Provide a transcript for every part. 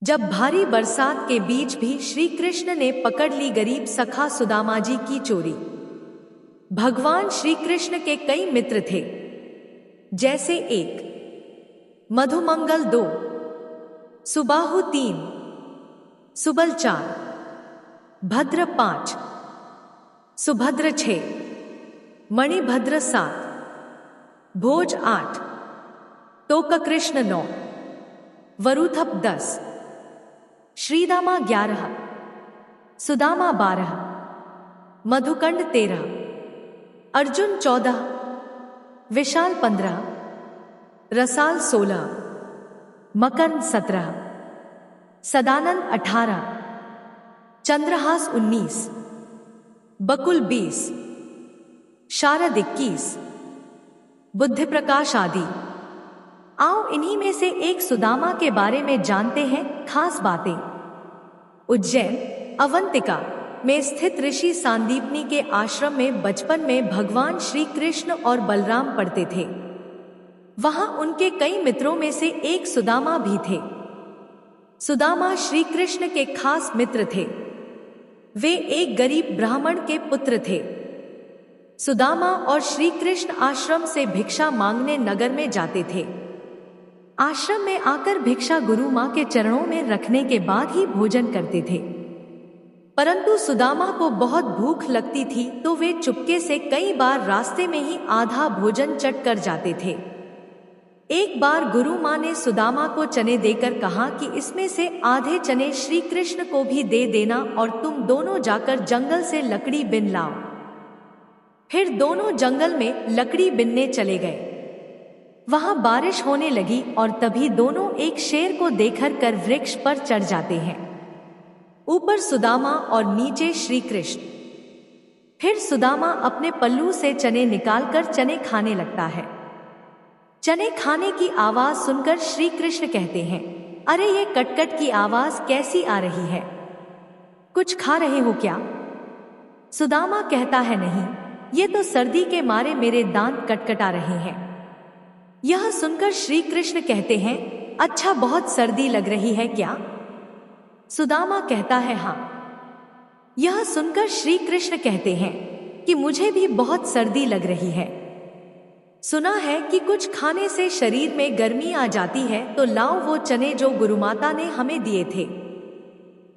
जब भारी बरसात के बीच भी श्री कृष्ण ने पकड़ ली गरीब सखा सुदामा जी की चोरी। भगवान श्री कृष्ण के कई मित्र थे, जैसे 1, मधुमंगल 2, सुबाहु 3, सुबल 4, भद्र 5, सुभद्र 6, मणिभद्र 7, भोज 8, टोककृष्ण 9, वरुथप 10, श्रीदामा 11, सुदामा 12, मधुकंड 13, अर्जुन 14, विशाल 15, रसाल 16, मकरंद 17, सदानंद 18, चंद्रहास 19, बकुल 20, शारद 21, बुद्धि प्रकाश आदि। आओ इन्हीं में से एक सुदामा के बारे में जानते हैं खास बातें। उज्जैन अवंतिका में स्थित ऋषि सांदीपनी के आश्रम में बचपन में भगवान श्री कृष्ण और बलराम पढ़ते थे। वहां उनके कई मित्रों में से एक सुदामा भी थे। सुदामा श्री कृष्ण के खास मित्र थे। वे एक गरीब ब्राह्मण के पुत्र थे। सुदामा और श्री कृष्ण आश्रम से भिक्षा मांगने नगर में जाते थे। आश्रम में आकर भिक्षा गुरु मां के चरणों में रखने के बाद ही भोजन करते थे। परंतु सुदामा को बहुत भूख लगती थी, तो वे चुपके से कई बार रास्ते में ही आधा भोजन चट कर जाते थे। एक बार गुरु मां ने सुदामा को चने देकर कहा कि इसमें से आधे चने श्री कृष्ण को भी दे देना और तुम दोनों जाकर जंगल से लकड़ी बिन लाओ। फिर दोनों जंगल में लकड़ी बिनने चले गए। वहां बारिश होने लगी और तभी दोनों एक शेर को देखकर कर वृक्ष पर चढ़ जाते हैं। ऊपर सुदामा और नीचे श्री कृष्ण। फिर सुदामा अपने पल्लू से चने निकालकर चने खाने लगता है। चने खाने की आवाज सुनकर श्री कृष्ण कहते हैं, अरे ये कटकट की आवाज कैसी आ रही है? कुछ खा रहे हो क्या? सुदामा कहता है, नहीं, ये तो सर्दी के मारे मेरे दांत कटकटा रहे हैं। यह सुनकर श्री कृष्ण कहते हैं, अच्छा बहुत सर्दी लग रही है क्या? सुदामा कहता है, हाँ। यह सुनकर श्री कृष्ण कहते हैं कि मुझे भी बहुत सर्दी लग रही है। सुना है कि कुछ खाने से शरीर में गर्मी आ जाती है, तो लाओ वो चने जो गुरुमाता ने हमें दिए थे,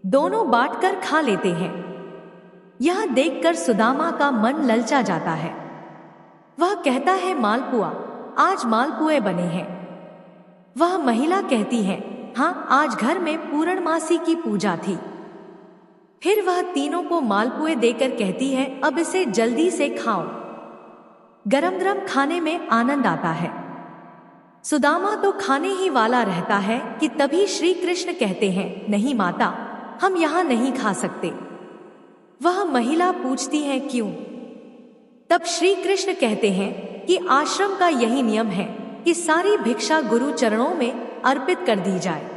दोनों बांटकर खा लेते हैं। यह देखकर सुदामा का मन ललचा जाता है। वह कहता है, मालपुआ, आज मालपुए बने हैं। वह महिला कहती है, हाँ, आज घर में पूर्णमासी की पूजा थी। फिर वह तीनों को मालपुए देकर कहती है, अब इसे जल्दी से खाओ, गरम गरम खाने में आनंद आता है। सुदामा तो खाने ही वाला रहता है कि तभी श्री कृष्ण कहते हैं, नहीं माता, हम यहाँ नहीं खा सकते। वह महिला पूछती है, क्यों? तब श्री कृष्ण कहते हैं कि आश्रम का यही नियम है कि सारी भिक्षा गुरु चरणों में अर्पित कर दी जाए।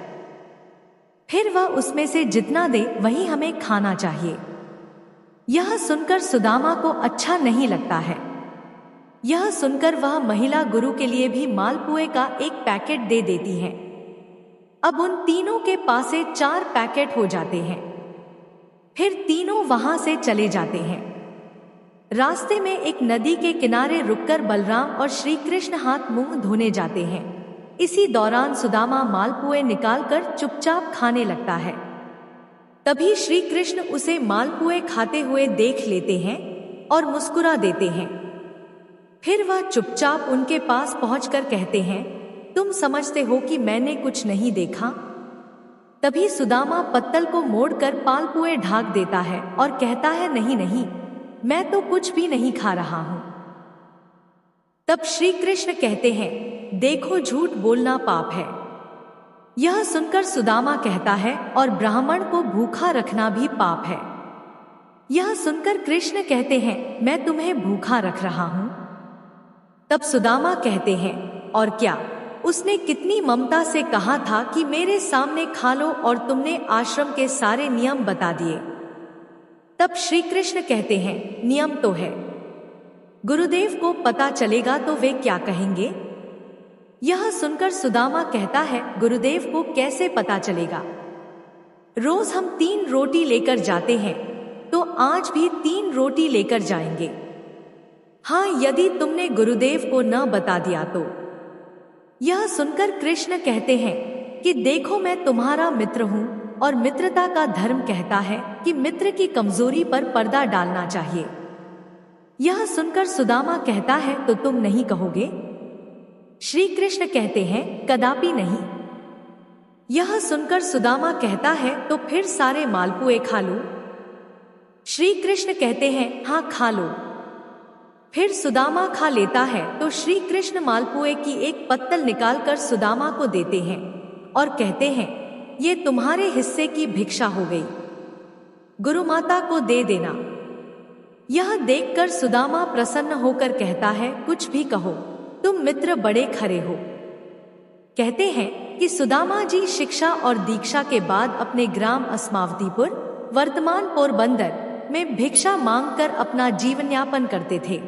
फिर वह उसमें से जितना दे वही हमें खाना चाहिए। यह सुनकर सुदामा को अच्छा नहीं लगता है। यह सुनकर वह महिला गुरु के लिए भी मालपुए का एक पैकेट दे देती है। अब उन तीनों के पास 4 पैकेट हो जाते हैं। फिर तीनों वहां से चले जाते हैं। रास्ते में एक नदी के किनारे रुककर बलराम और श्री कृष्ण हाथ मुंह धोने जाते हैं। इसी दौरान सुदामा मालपुए निकालकर चुपचाप खाने लगता है। तभी श्री कृष्ण उसे मालपुए खाते हुए देख लेते हैं और मुस्कुरा देते हैं। फिर वह चुपचाप उनके पास पहुंचकर कहते हैं, तुम समझते हो कि मैंने कुछ नहीं देखा? तभी सुदामा पत्तल को मोड़कर पालपुए ढाक देता है और कहता है, नहीं नहीं, मैं तो कुछ भी नहीं खा रहा हूं। तब श्री कृष्ण कहते हैं, देखो, झूठ बोलना पाप है। यह सुनकर सुदामा कहता है, और ब्राह्मण को भूखा रखना भी पाप है। यह सुनकर कृष्ण कहते हैं, मैं तुम्हें भूखा रख रहा हूं। तब सुदामा कहते हैं, और क्या? उसने कितनी ममता से कहा था कि मेरे सामने खा लो, और तुमने आश्रम के सारे नियम बता दिए। तब श्री कृष्ण कहते हैं, नियम तो है, गुरुदेव को पता चलेगा तो वे क्या कहेंगे? यह सुनकर सुदामा कहता है, गुरुदेव को कैसे पता चलेगा? रोज हम 3 रोटी लेकर जाते हैं, तो आज भी 3 रोटी लेकर जाएंगे। हाँ, यदि तुमने गुरुदेव को न बता दिया तो। यह सुनकर कृष्ण कहते हैं कि देखो, मैं तुम्हारा मित्र हूँ और मित्रता का धर्म कहता है कि मित्र की कमजोरी पर पर्दा डालना चाहिए। यह सुनकर सुदामा कहता है, तो तुम नहीं कहोगे? श्री कृष्ण कहते हैं, कदापि नहीं। यह सुनकर सुदामा कहता है, तो फिर सारे मालपुए खा लूं? श्री कृष्ण कहते हैं, हाँ खा लो। फिर सुदामा खा लेता है तो श्री कृष्ण मालपुए की एक पत्तल निकालकर सुदामा को देते हैं और कहते हैं, ये तुम्हारे हिस्से की भिक्षा हो गई, गुरु माता को दे देना। यह देखकर सुदामा प्रसन्न होकर कहता है, कुछ भी कहो, तुम मित्र बड़े खरे हो। कहते हैं कि सुदामा जी शिक्षा और दीक्षा के बाद अपने ग्राम अस्मावतीपुर, वर्तमान पोरबंदर में भिक्षा मांगकर अपना जीवन यापन करते थे।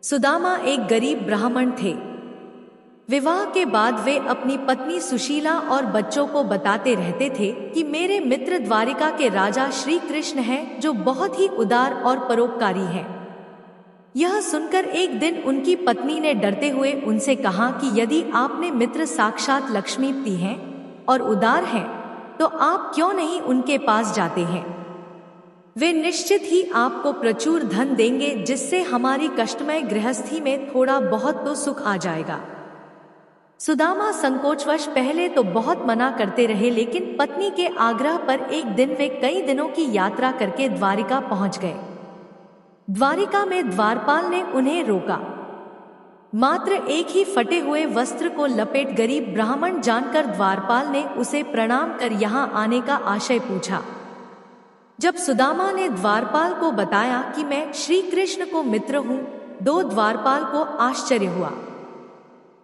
सुदामा एक गरीब ब्राह्मण थे। विवाह के बाद वे अपनी पत्नी सुशीला और बच्चों को बताते रहते थे कि मेरे मित्र द्वारिका के राजा श्री कृष्ण हैं, जो बहुत ही उदार और परोपकारी हैं। यह सुनकर एक दिन उनकी पत्नी ने डरते हुए उनसे कहा कि यदि आपने मित्र साक्षात लक्ष्मीपति हैं और उदार हैं, तो आप क्यों नहीं उनके पास जाते हैं? वे निश्चित ही आपको प्रचुर धन देंगे, जिससे हमारी कष्टमय गृहस्थी में थोड़ा बहुत तो सुख आ जाएगा। सुदामा संकोचवश पहले तो बहुत मना करते रहे, लेकिन पत्नी के आग्रह पर एक दिन वे कई दिनों की यात्रा करके द्वारिका पहुंच गए। द्वारिका में द्वारपाल ने उन्हें रोका। मात्र एक ही फटे हुए वस्त्र को लपेट गरीब ब्राह्मण जानकर द्वारपाल ने उसे प्रणाम कर यहाँ आने का आशय पूछा। जब सुदामा ने द्वारपाल को बताया कि मैं श्री कृष्ण को मित्र हूँ, तो द्वारपाल को आश्चर्य हुआ।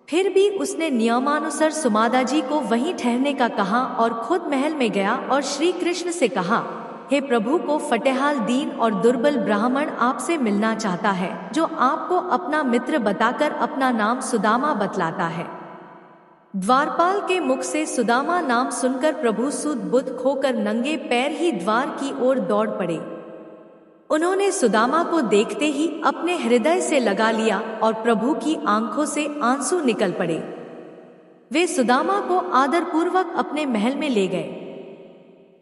फिर भी उसने नियमानुसार सुमादा जी को वहीं ठहरने का कहा और खुद महल में गया और श्री कृष्ण से कहा, हे प्रभु, को फटेहाल दीन और दुर्बल ब्राह्मण आपसे मिलना चाहता है, जो आपको अपना मित्र बताकर अपना नाम सुदामा बतलाता है। द्वारपाल के मुख से सुदामा नाम सुनकर प्रभु सुध बुद्ध खोकर नंगे पैर ही द्वार की ओर दौड़ पड़े। उन्होंने सुदामा को देखते ही अपने हृदय से लगा लिया और प्रभु की आंखों से आंसू निकल पड़े। वे सुदामा को आदरपूर्वक अपने महल में ले गए।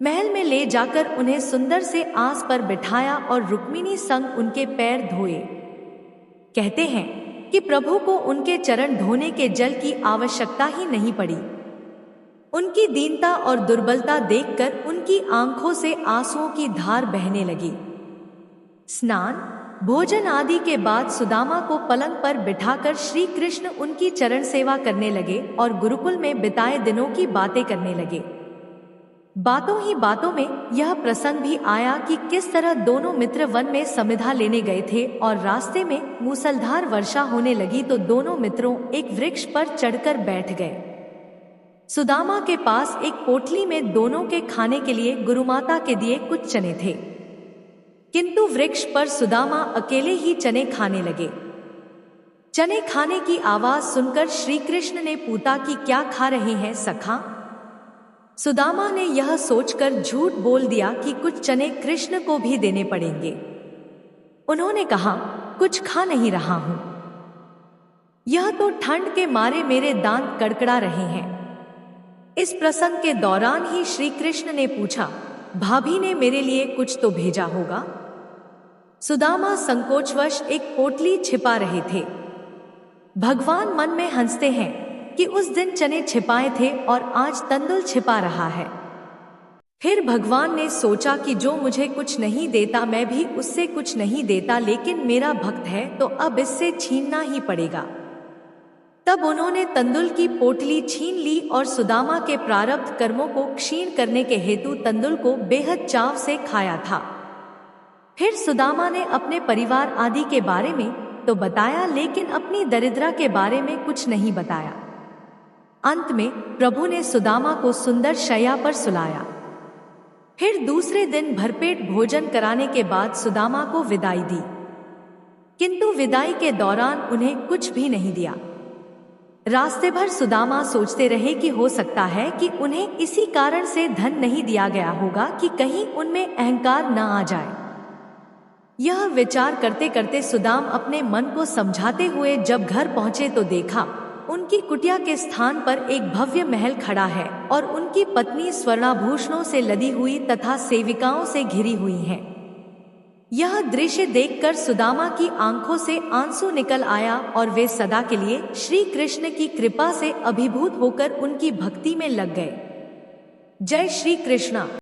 महल में ले जाकर उन्हें सुंदर से आस पर बिठाया और रुक्मिणी संग उनके पैर धोए। कहते हैं कि प्रभु को उनके चरण धोने के जल की आवश्यकता ही नहीं पड़ी। उनकी दीनता और दुर्बलता देखकर उनकी आंखों से आंसुओं की धार बहने लगी। स्नान, भोजन आदि के बाद सुदामा को पलंग पर बिठाकर श्री कृष्ण उनकी चरण सेवा करने लगे और गुरुकुल में बिताए दिनों की बातें करने लगे। बातों ही बातों में यह प्रसंग भी आया कि किस तरह दोनों मित्र वन में समिधा लेने गए थे और रास्ते में मूसलधार वर्षा होने लगी तो दोनों मित्रों एक वृक्ष पर चढ़कर बैठ गए। सुदामा के पास एक पोटली में दोनों के खाने के लिए गुरुमाता के दिए कुछ चने थे, किंतु वृक्ष पर सुदामा अकेले ही चने खाने लगे। चने खाने की आवाज सुनकर श्री कृष्ण ने पूछा कि क्या खा रहे हैं सखा? सुदामा ने यह सोचकर झूठ बोल दिया कि कुछ चने कृष्ण को भी देने पड़ेंगे। उन्होंने कहा, कुछ खा नहीं रहा हूं, यह तो ठंड के मारे मेरे दांत कड़कड़ा रहे हैं। इस प्रसंग के दौरान ही श्री कृष्ण ने पूछा, भाभी ने मेरे लिए कुछ तो भेजा होगा? सुदामा संकोचवश एक पोटली छिपा रहे थे। भगवान मन में हंसते हैं कि उस दिन चने छिपाए थे और आज तंदुल छिपा रहा है। फिर भगवान ने सोचा कि जो मुझे कुछ नहीं देता मैं भी उससे कुछ नहीं देता, लेकिन मेरा भक्त है तो अब इससे छीनना ही पड़ेगा। तब उन्होंने तंदुल की पोटली छीन ली और सुदामा के प्रारब्ध कर्मों को क्षीण करने के हेतु तंदुल को बेहद चाव से खाया था। फिर सुदामा ने अपने परिवार आदि के बारे में तो बताया, लेकिन अपनी दरिद्रता के बारे में कुछ नहीं बताया। अंत में प्रभु ने सुदामा को सुंदर शैया पर सुलाया। फिर दूसरे दिन भरपेट भोजन कराने के बाद सुदामा को विदाई दी, किंतु विदाई के दौरान उन्हें कुछ भी नहीं दिया। रास्ते भर सुदामा सोचते रहे कि हो सकता है कि उन्हें इसी कारण से धन नहीं दिया गया होगा कि कहीं उनमें अहंकार न आ जाए। यह विचार करते करते सुदाम अपने मन को समझाते हुए जब घर पहुंचे तो देखा उनकी कुटिया के स्थान पर एक भव्य महल खड़ा है और उनकी पत्नी स्वर्णाभूषणों से लदी हुई तथा सेविकाओं से घिरी हुई है। यह दृश्य देखकर सुदामा की आंखों से आंसू निकल आया और वे सदा के लिए श्री कृष्ण की कृपा से अभिभूत होकर उनकी भक्ति में लग गए। जय श्री कृष्ण।